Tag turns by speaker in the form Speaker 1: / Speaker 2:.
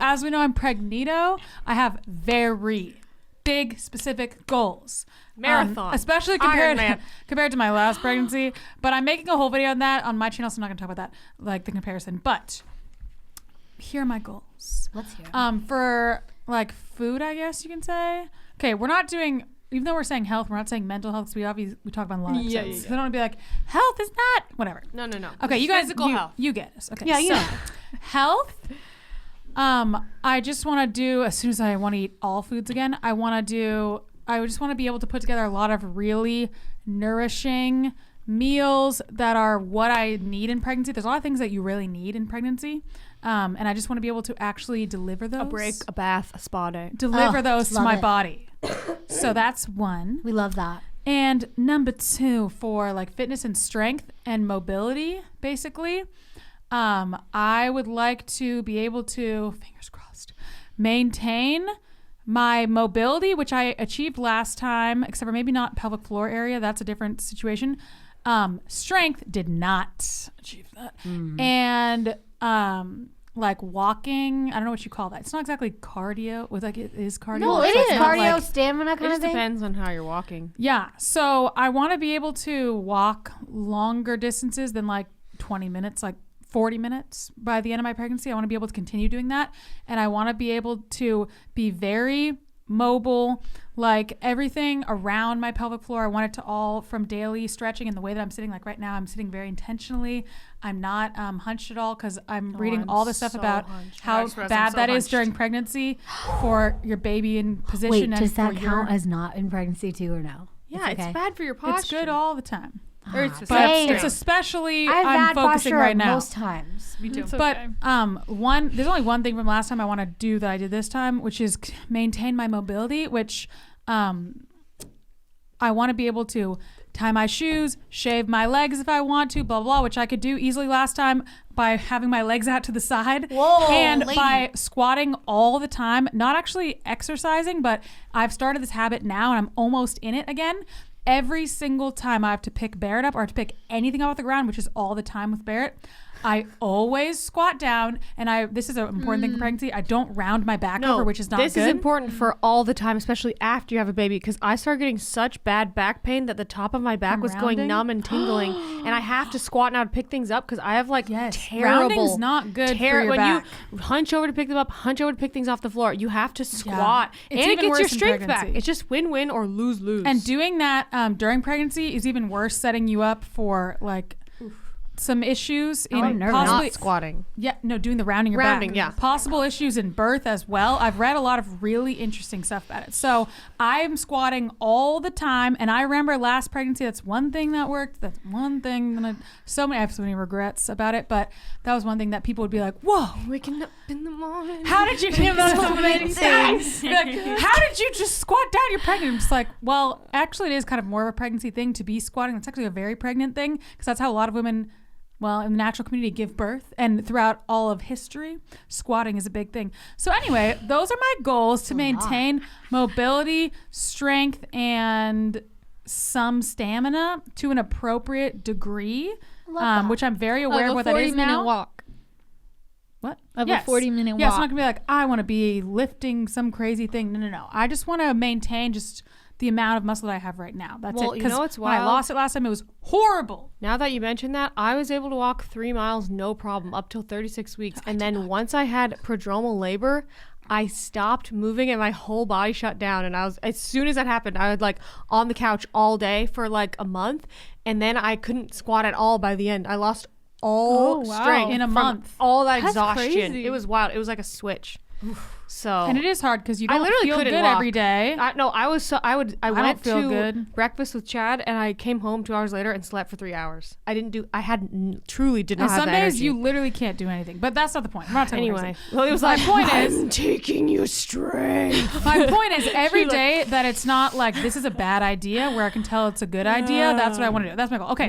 Speaker 1: As we know, I'm pregnito. I have very big, specific goals.
Speaker 2: Marathon.
Speaker 1: Especially compared to my last pregnancy. But I'm making a whole video on that on my channel, so I'm not going to talk about that, like the comparison. But here are my goals.
Speaker 3: Let's hear.
Speaker 1: For like food, I guess you can say. Okay, we're not doing, even though we're saying health, we're not saying mental health, because we talk about a lot of episodes. So I don't want to be like, health is not, whatever.
Speaker 2: No.
Speaker 1: Okay, you guys,
Speaker 2: physical health.
Speaker 1: You get us. Okay,
Speaker 3: Yeah, you know.
Speaker 1: Health. I just want to do, as soon as I want to eat all foods again, I just want to be able to put together a lot of really nourishing meals that are what I need in pregnancy. There's a lot of things that you really need in pregnancy. And I just want to be able to actually deliver those.
Speaker 2: A break, a bath, a spa day.
Speaker 1: Deliver those to my
Speaker 3: it.
Speaker 1: body. So that's one.
Speaker 3: We love that.
Speaker 1: And number two, for like fitness and strength and mobility, basically, I would like to be able to, fingers crossed, maintain my mobility, which I achieved last time, except for maybe not pelvic floor area. That's a different situation. Strength did not achieve that. And like walking, I don't know what you call that. It's not exactly cardio. It is cardio.
Speaker 3: No, it is cardio, stamina kind of thing.
Speaker 2: It just depends on how you're walking.
Speaker 1: Yeah. So I want to be able to walk longer distances than like 20 minutes, like 40 minutes by the end of my pregnancy. I want to be able to continue doing that. And I want to be able to be very mobile, like everything around my pelvic floor. I want it to all from daily stretching, and the way that I'm sitting, like right now, I'm sitting very intentionally. I'm not hunched at all, because I'm reading all the stuff about how bad that is during pregnancy for your baby in position.
Speaker 3: Wait, does that count as not in pregnancy too, or no?
Speaker 2: Yeah, it's bad for your posture.
Speaker 1: It's good all the time.
Speaker 2: It's
Speaker 1: especially
Speaker 3: I have
Speaker 1: I'm
Speaker 3: bad
Speaker 1: focusing
Speaker 3: posture
Speaker 1: right now.
Speaker 3: most times.
Speaker 2: Me too.
Speaker 1: But there's only one thing from last time I want to do that I did this time, which is maintain my mobility, which I want to be able to tie my shoes, shave my legs if I want to, blah, blah, which I could do easily last time by having my legs out to the side.
Speaker 3: Whoa,
Speaker 1: and
Speaker 3: lady.
Speaker 1: by squatting all the time, not actually exercising, but I've started this habit now and I'm almost in it again. Every single time I have to pick Barrett up or to pick anything off the ground, which is all the time with Barrett, I always squat down, and this is an important thing for pregnancy. I don't round my back over, which is not good.
Speaker 2: This is important for all the time, especially after you have a baby, because I started getting such bad back pain that the top of my back was going numb and tingling, and I have to squat now to pick things up because I have like terrible.
Speaker 1: Rounding's not good for your back.
Speaker 2: When you hunch over to pick them up, hunch over to pick things off the floor, you have to squat, and it gets your strength back. It's just win-win or lose-lose.
Speaker 1: And doing that during pregnancy is even worse, setting you up for like some issues in possibly
Speaker 2: not squatting.
Speaker 1: Yeah, no, doing the rounding your back.
Speaker 2: Yeah.
Speaker 1: Possible issues in birth as well. I've read a lot of really interesting stuff about it. So I'm squatting all the time, and I remember last pregnancy, that's one thing that worked. That's one thing that I have so many regrets about it, but that was one thing that people would be like, "Whoa,
Speaker 2: waking up in the morning.
Speaker 1: How did you do so many things? Like, how did you just squat down? You're pregnant." I'm just like, well, actually, it is kind of more of a pregnancy thing to be squatting. It's actually a very pregnant thing, because that's how a lot of women, well, in the natural community, give birth. And throughout all of history, squatting is a big thing. So anyway, those are my goals: to maintain mobility, strength, and some stamina to an appropriate degree, which I'm very aware of what that is now.
Speaker 4: Walk.
Speaker 1: What?
Speaker 4: Of a 40-minute walk.
Speaker 1: Yeah, it's not going to be like, I want to be lifting some crazy thing. No. I just want to maintain just the amount of muscle that I have right now. That's it. Because when I lost it last time, it was horrible.
Speaker 2: Now that you mentioned that, I was able to walk 3 miles no problem up till 36 weeks. And then once I had prodromal labor, I stopped moving and my whole body shut down. And as soon as that happened, I was like on the couch all day for like a month. And then I couldn't squat at all by the end. I lost all strength
Speaker 1: in a month.
Speaker 2: All that exhaustion.
Speaker 4: Crazy.
Speaker 2: It was wild. It was like a switch. So
Speaker 1: and it is hard because you don't
Speaker 2: literally
Speaker 1: feel
Speaker 2: couldn't
Speaker 1: good
Speaker 2: walk
Speaker 1: every day.
Speaker 2: I went
Speaker 1: feel
Speaker 2: to
Speaker 1: good.
Speaker 2: breakfast with Chad and I came home 2 hours later and slept for 3 hours. Truly did not have
Speaker 1: some
Speaker 2: the
Speaker 1: days
Speaker 2: energy.
Speaker 1: you literally can't do anything, but that's not the point. We're not talking
Speaker 2: anyway. Well, it was like,
Speaker 1: my point
Speaker 2: I'm taking you straight.
Speaker 1: My point is every day that it's not like this is a bad idea where I can tell it's a good idea. That's what I want to do. That's my goal. Okay.